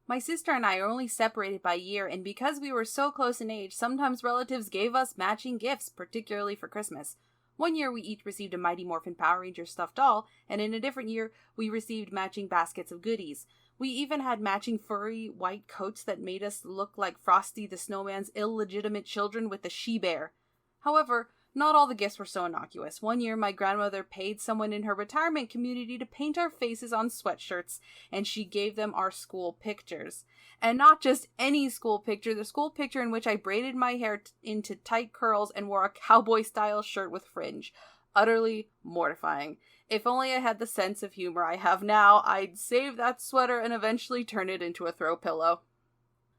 My sister and I are only separated by a year, and because we were so close in age, sometimes relatives gave us matching gifts, particularly for Christmas. One year we each received a Mighty Morphin Power Ranger stuffed doll, and in a different year we received matching baskets of goodies. We even had matching furry white coats that made us look like Frosty the Snowman's illegitimate children with the she-bear. However, not all the gifts were so innocuous. One year, my grandmother paid someone in her retirement community to paint our faces on sweatshirts, and she gave them our school pictures. And not just any school picture, the school picture in which I braided my hair into tight curls and wore a cowboy-style shirt with fringe. Utterly mortifying. If only I had the sense of humor I have now, I'd save that sweater and eventually turn it into a throw pillow.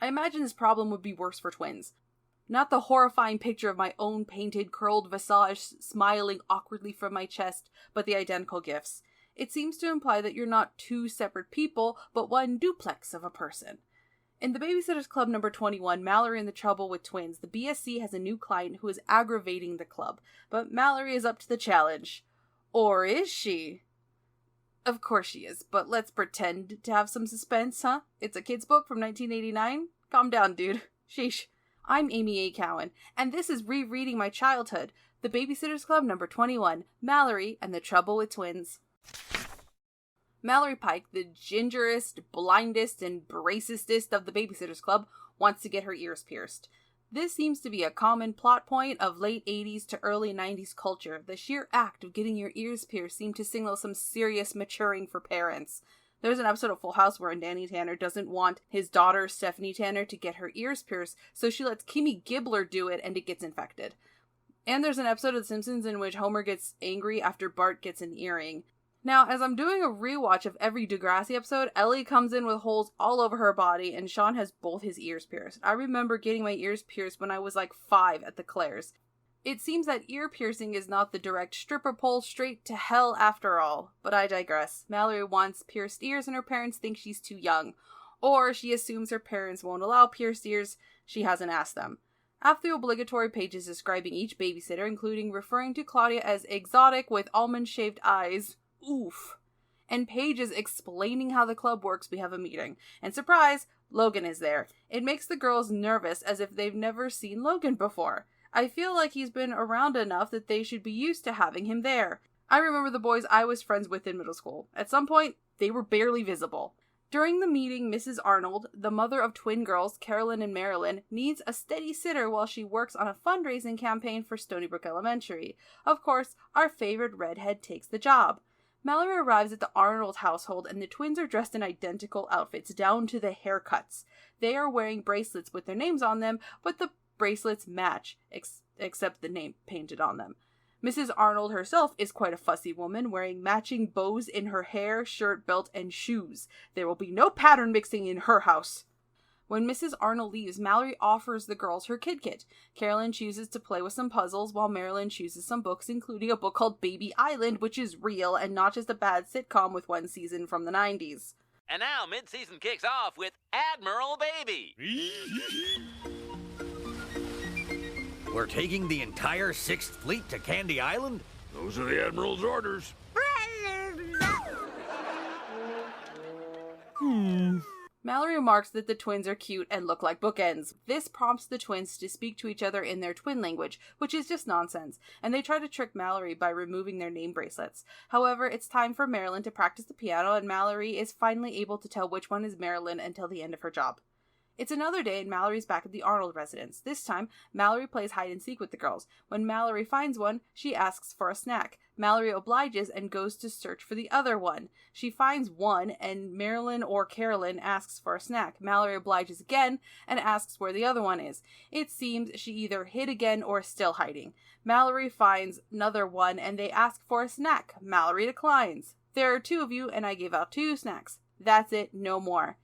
I imagine this problem would be worse for twins. Not the horrifying picture of my own painted, curled visage smiling awkwardly from my chest, but the identical gifts. It seems to imply that you're not two separate people, but one duplex of a person. In the Babysitters Club number 21, Mallory and the Trouble with Twins, the BSC has a new client who is aggravating the club, but Mallory is up to the challenge. Or is she? Of course she is, but let's pretend to have some suspense, huh? It's a kid's book from 1989? Calm down, dude. Sheesh. I'm Amy A. Cowan, and this is Rereading My Childhood, the Babysitters Club number 21, Mallory and the Trouble with Twins. Mallory Pike, the gingerest, blindest, and bracestest of the Babysitters Club, wants to get her ears pierced. This seems to be a common plot point of late 80s to early 90s culture. The sheer act of getting your ears pierced seemed to signal some serious maturing for parents. There's an episode of Full House where Danny Tanner doesn't want his daughter, Stephanie Tanner, to get her ears pierced, so she lets Kimmy Gibbler do it and it gets infected. And there's an episode of The Simpsons in which Homer gets angry after Bart gets an earring. Now, as I'm doing a rewatch of every Degrassi episode, Ellie comes in with holes all over her body, and Sean has both his ears pierced. I remember getting my ears pierced when I was like 5 at the Claires. It seems that ear piercing is not the direct stripper pole straight to hell after all, but I digress. Mallory wants pierced ears and her parents think she's too young. Or she assumes her parents won't allow pierced ears, she hasn't asked them. After the obligatory pages describing each babysitter, including referring to Claudia as exotic with almond-shaped eyes, oof, and pages explaining how the club works, we have a meeting. And surprise, Logan is there. It makes the girls nervous as if they've never seen Logan before. I feel like he's been around enough that they should be used to having him there. I remember the boys I was friends with in middle school. At some point, they were barely visible. During the meeting, Mrs. Arnold, the mother of twin girls, Carolyn and Marilyn, needs a steady sitter while she works on a fundraising campaign for Stony Brook Elementary. Of course, our favorite redhead takes the job. Mallory arrives at the Arnold household and the twins are dressed in identical outfits, down to the haircuts. They are wearing bracelets with their names on them, but the bracelets match, except the name painted on them. Mrs. Arnold herself is quite a fussy woman, wearing matching bows in her hair, shirt, belt, and shoes. There will be no pattern mixing in her house. When Mrs. Arnold leaves, Mallory offers the girls her kid kit. Carolyn chooses to play with some puzzles, while Marilyn chooses some books, including a book called Baby Island, which is real and not just a bad sitcom with one season from the 90s. And now, mid-season kicks off with Admiral Baby. We're taking the entire 6th Fleet to Candy Island? Those are the Admiral's orders. Mallory remarks that the twins are cute and look like bookends. This prompts the twins to speak to each other in their twin language, which is just nonsense, and they try to trick Mallory by removing their name bracelets. However, it's time for Marilyn to practice the piano, and Mallory is finally able to tell which one is Marilyn until the end of her job. It's another day and Mallory's back at the Arnold residence. This time, Mallory plays hide and seek with the girls. When Mallory finds one, she asks for a snack. Mallory obliges and goes to search for the other one. She finds one and Marilyn or Carolyn asks for a snack. Mallory obliges again and asks where the other one is. It seems she either hid again or is still hiding. Mallory finds another one and they ask for a snack. Mallory declines. There are 2 of you and I give out 2 snacks. That's it, no more.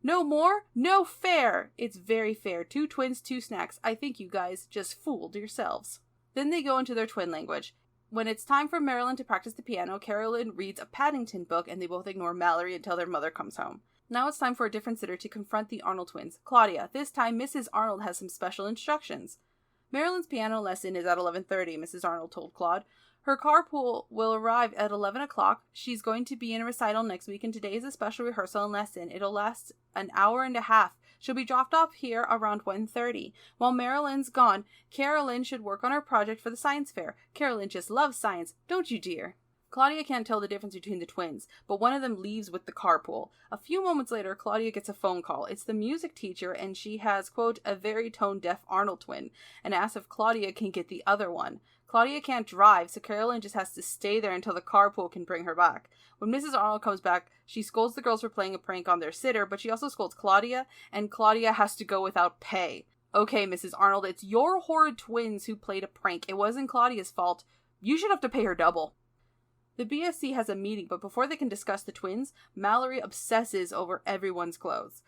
No more? No fair! It's very fair. 2 twins, 2 snacks. I think you guys just fooled yourselves. Then they go into their twin language. When it's time for Marilyn to practice the piano, Carolyn reads a Paddington book and they both ignore Mallory until their mother comes home. Now it's time for a different sitter to confront the Arnold twins, Claudia. This time, Mrs. Arnold has some special instructions. Marilyn's piano lesson is at 11:30, Mrs. Arnold told Claude. Her carpool will arrive at 11 o'clock. She's going to be in a recital next week, and today is a special rehearsal and lesson. It'll last an hour and a half. She'll be dropped off here around 1:30. While Marilyn's gone, Carolyn should work on her project for the science fair. Carolyn just loves science, don't you, dear? Claudia can't tell the difference between the twins, but one of them leaves with the carpool. A few moments later, Claudia gets a phone call. It's the music teacher, and she has, quote, a very tone-deaf Arnold twin, and asks if Claudia can get the other one. Claudia can't drive, so Carolyn just has to stay there until the carpool can bring her back. When Mrs. Arnold comes back, she scolds the girls for playing a prank on their sitter, but she also scolds Claudia, and Claudia has to go without pay. Okay, Mrs. Arnold, it's your horrid twins who played a prank. It wasn't Claudia's fault. You should have to pay her double. The BSC has a meeting, but before they can discuss the twins, Mallory obsesses over everyone's clothes.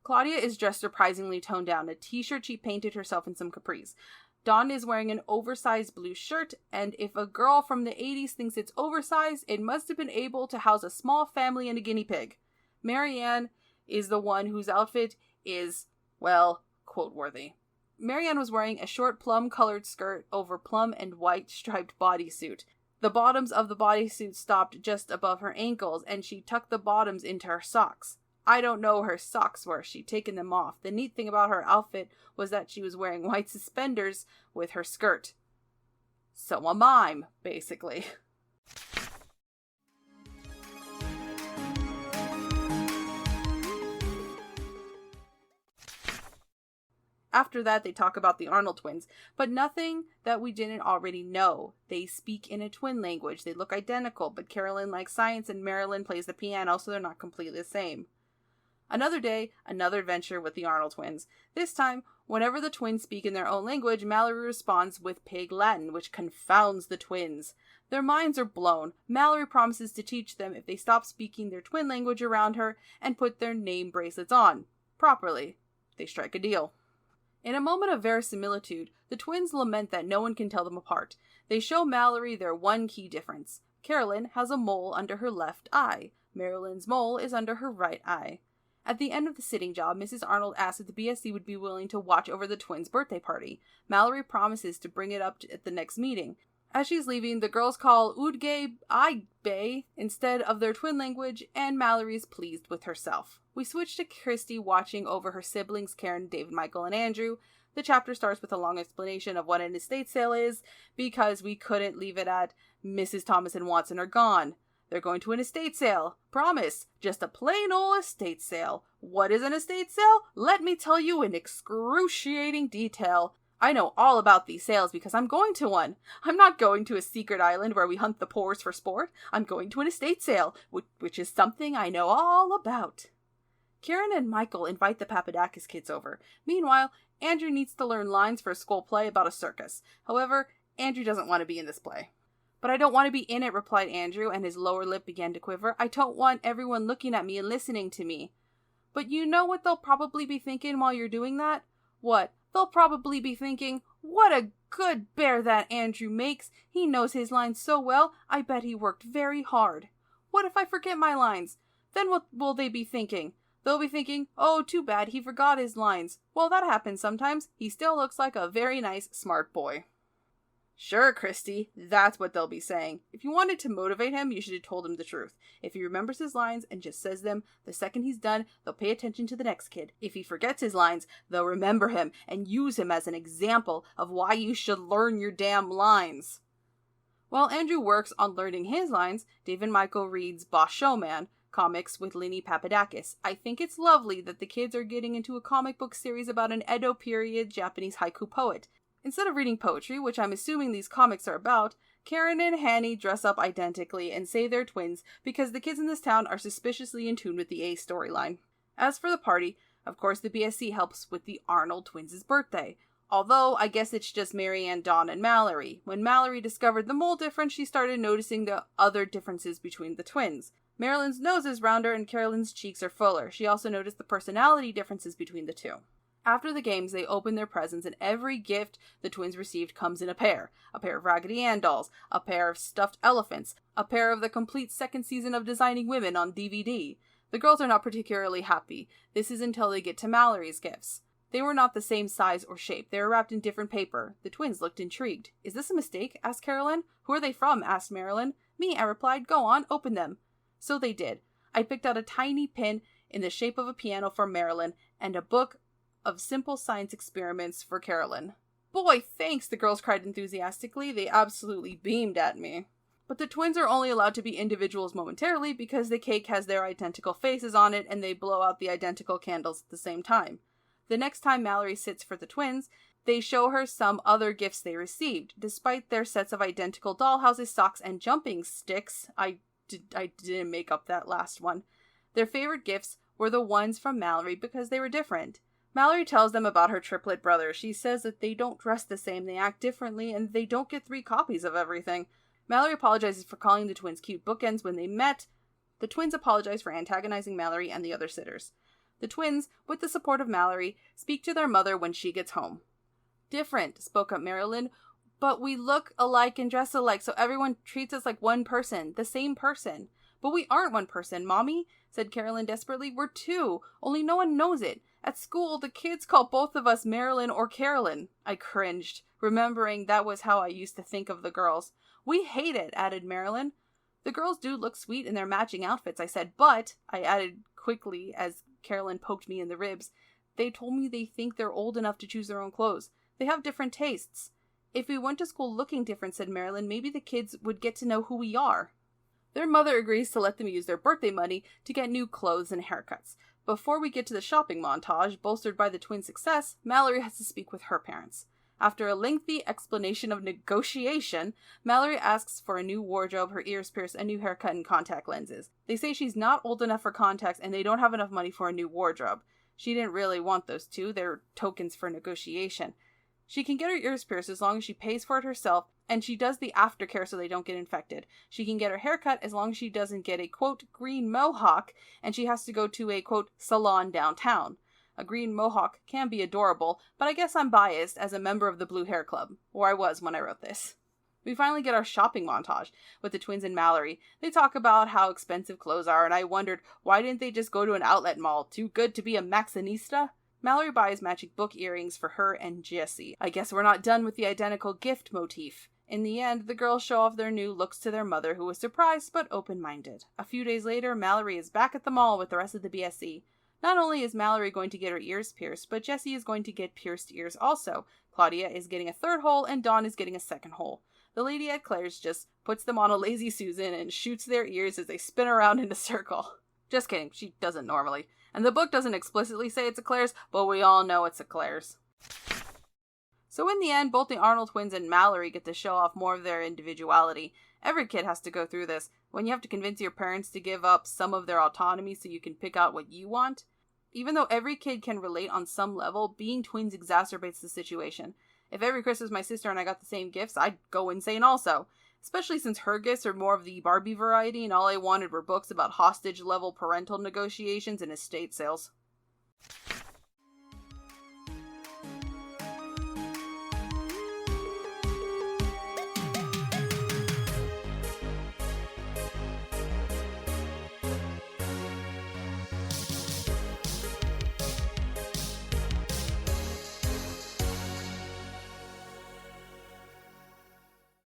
Claudia is dressed surprisingly toned down, a t-shirt she painted herself in some capris. Dawn is wearing an oversized blue shirt, and if a girl from the 80s thinks it's oversized, it must have been able to house a small family and a guinea pig. Marianne is the one whose outfit is, well, quote-worthy. Marianne was wearing a short plum-colored skirt over plum and white striped bodysuit. The bottoms of the bodysuit stopped just above her ankles, and she tucked the bottoms into her socks. I don't know her socks were. She'd taken them off. The neat thing about her outfit was that she was wearing white suspenders with her skirt. So a mime, basically. After that, they talk about the Arnold twins, but nothing that we didn't already know. They speak in a twin language. They look identical, but Carolyn likes science and Marilyn plays the piano, so they're not completely the same. Another day, another adventure with the Arnold twins. This time, whenever the twins speak in their own language, Mallory responds with Pig Latin, which confounds the twins. Their minds are blown. Mallory promises to teach them if they stop speaking their twin language around her and put their name bracelets on. Properly. They strike a deal. In a moment of verisimilitude, the twins lament that no one can tell them apart. They show Mallory their one key difference. Carolyn has a mole under her left eye. Marilyn's mole is under her right eye. At the end of the sitting job, Mrs. Arnold asks if the BSC would be willing to watch over the twins' birthday party. Mallory promises to bring it up at the next meeting. As she's leaving, the girls call Udge Aibe instead of their twin language, and Mallory's pleased with herself. We switch to Christy watching over her siblings Karen, David, Michael, and Andrew. The chapter starts with a long explanation of what an estate sale is, because we couldn't leave it at Mrs. Thomas and Watson are gone. They're going to an estate sale. Promise. Just a plain old estate sale. What is an estate sale? Let me tell you in excruciating detail. I know all about these sales because I'm going to one. I'm not going to a secret island where we hunt the poors for sport. I'm going to an estate sale, which is something I know all about. Karen and Michael invite the Papadakis kids over. Meanwhile, Andrew needs to learn lines for a school play about a circus. However, Andrew doesn't want to be in this play. But I don't want to be in it, replied Andrew, and his lower lip began to quiver. I don't want everyone looking at me and listening to me. But you know what they'll probably be thinking while you're doing that? What? They'll probably be thinking, what a good bear that Andrew makes. He knows his lines so well, I bet he worked very hard. What if I forget my lines? Then what will they be thinking? They'll be thinking, oh, too bad, he forgot his lines. Well, that happens sometimes. He still looks like a very nice, smart boy. Sure, Christy, that's what they'll be saying. If you wanted to motivate him, you should have told him the truth. If he remembers his lines and just says them, the second he's done, they'll pay attention to the next kid. If he forgets his lines, they'll remember him and use him as an example of why you should learn your damn lines. While Andrew works on learning his lines, Dave and Michael reads Basho Man comics with Lenny Papadakis. I think it's lovely that the kids are getting into a comic book series about an Edo period Japanese haiku poet. Instead of reading poetry, which I'm assuming these comics are about, Karen and Hanny dress up identically and say they're twins because the kids in this town are suspiciously in tune with the A storyline. As for the party, of course the BSC helps with the Arnold twins' birthday. Although, I guess it's just Marianne, Dawn, and Mallory. When Mallory discovered the mole difference, she started noticing the other differences between the twins. Marilyn's nose is rounder and Carolyn's cheeks are fuller. She also noticed the personality differences between the two. After the games, they open their presents, and every gift the twins received comes in a pair. A pair of Raggedy Ann dolls, a pair of stuffed elephants, a pair of the complete second season of Designing Women on DVD. The girls are not particularly happy. This is until they get to Mallory's gifts. They were not the same size or shape. They were wrapped in different paper. The twins looked intrigued. "Is this a mistake?" asked Carolyn. "Who are they from?" asked Marilyn. "Me," I replied. "Go on, open them." So they did. I picked out a tiny pin in the shape of a piano for Marilyn and a book of simple science experiments for Carolyn. "Boy, thanks," the girls cried enthusiastically. They absolutely beamed at me. But the twins are only allowed to be individuals momentarily because the cake has their identical faces on it and they blow out the identical candles at the same time. The next time Mallory sits for the twins, they show her some other gifts they received. Despite their sets of identical dollhouses, socks, and jumping sticks, I didn't make up that last one. Their favorite gifts were the ones from Mallory because they were different. Mallory tells them about her triplet brother. She says that they don't dress the same, they act differently, and they don't get 3 copies of everything. Mallory apologizes for calling the twins cute bookends when they met. The twins apologize for antagonizing Mallory and the other sitters. The twins, with the support of Mallory, speak to their mother when she gets home. "Different," spoke up Marilyn, "but we look alike and dress alike, so everyone treats us like one person, the same person." "But we aren't one person, Mommy," said Carolyn desperately. "We're 2, only no one knows it. At school, the kids call both of us Marilyn or Carolyn." I cringed, remembering that was how I used to think of the girls. "We hate it," added Marilyn. "The girls do look sweet in their matching outfits," I said, "but," I added quickly as Carolyn poked me in the ribs, "they told me they think they're old enough to choose their own clothes. They have different tastes." "If we went to school looking different," said Marilyn, "maybe the kids would get to know who we are." Their mother agrees to let them use their birthday money to get new clothes and haircuts. Before we get to the shopping montage, bolstered by the twins' success, Mallory has to speak with her parents. After a lengthy explanation of negotiation, Mallory asks for a new wardrobe, her ears pierced, a new haircut, and contact lenses. They say she's not old enough for contacts and they don't have enough money for a new wardrobe. She didn't really want those 2, they're tokens for negotiation. She can get her ears pierced as long as she pays for it herself, and she does the aftercare so they don't get infected. She can get her haircut as long as she doesn't get a, quote, green mohawk, and she has to go to a, quote, salon downtown. A green mohawk can be adorable, but I guess I'm biased as a member of the Blue Hair Club, or I was when I wrote this. We finally get our shopping montage with the twins and Mallory. They talk about how expensive clothes are, and I wondered, why didn't they just go to an outlet mall? Too good to be a Maxinista? Mallory buys magic book earrings for her and Jessie. I guess we're not done with the identical gift motif. In the end, the girls show off their new looks to their mother, who was surprised but open-minded. A few days later, Mallory is back at the mall with the rest of the BSC. Not only is Mallory going to get her ears pierced, but Jessie is going to get pierced ears also. Claudia is getting a 3rd hole, and Dawn is getting a 2nd hole. The lady at Claire's just puts them on a lazy Susan and shoots their ears as they spin around in a circle. Just kidding, she doesn't normally. And the book doesn't explicitly say it's a Claire's, but we all know it's a Claire's. So in the end, both the Arnold twins and Mallory get to show off more of their individuality. Every kid has to go through this, when you have to convince your parents to give up some of their autonomy so you can pick out what you want. Even though every kid can relate on some level, being twins exacerbates the situation. If every Christmas my sister and I got the same gifts, I'd go insane also. Especially since her gifts are more of the Barbie variety and all I wanted were books about hostage-level parental negotiations and estate sales.